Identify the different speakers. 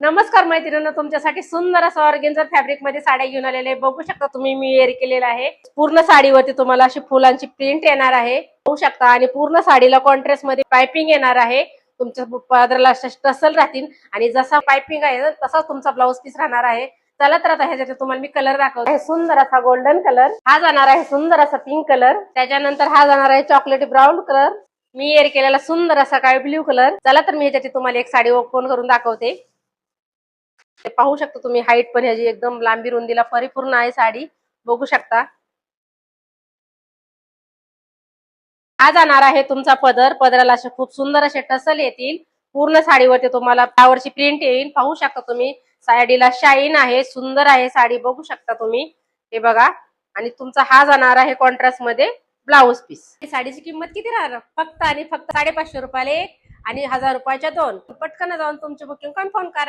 Speaker 1: नमस्कार मैत्रिणींनो, तुमच्यासाठी सुंदर असं ऑर्गेन्झा फॅब्रिक मध्ये साड्या घेऊन आलेले बघू शकता तुम्ही. मी एअर केलेला आहे. पूर्ण साडीवरती तुम्हाला अशी फुलांची प्रिंट येणार आहे, बघू शकता. आणि पूर्ण साडीला कॉन्ट्रास्ट मध्ये पाइपिंग येणार आहे. तुमच्या पदराला टसल राहतील आणि जसा पाइपिंग आहे तसाच तुमचा ब्लाउज पीस राहणार आहे. चला तर आता ह्याच्यात तुम्हाला मी कलर दाखवते. सुंदर असा गोल्डन कलर, हा जाणार आहे सुंदर असा पिंक कलर, त्याच्यानंतर हा जाणार आहे चॉकलेटी ब्राऊन कलर, मी एअर केलेला सुंदर असा काय ब्ल्यू कलर. चला तर मी ह्याच्यात तुम्हाला एक साडी ओपन करून दाखवते. पाहू शकता तुम्ही, हाईट पण ह्याची एकदम लांबी रुंदीला परिपूर्ण आहे साडी, बघू शकता. हा जाणार आहे तुमचा पदर, पदराला असे खूप सुंदर असे टसल येतील. पूर्ण साडीवरती तुम्हाला फ्लावरची प्रिंट येईल, पाहू शकता तुम्ही. साडीला शाईन आहे, सुंदर आहे साडी, बघू शकता तुम्ही. हे बघा. आणि तुमचा हा जाणार आहे कॉन्ट्रास्ट मध्ये ब्लाउज पीस. साडीची किंमत किती राहणार? फक्त आणि फक्त 550 रुपयाला एक आणि 1000 रुपयाच्या दोन. पटकन जाऊन तुमची बुकिंग कन्फर्म करा.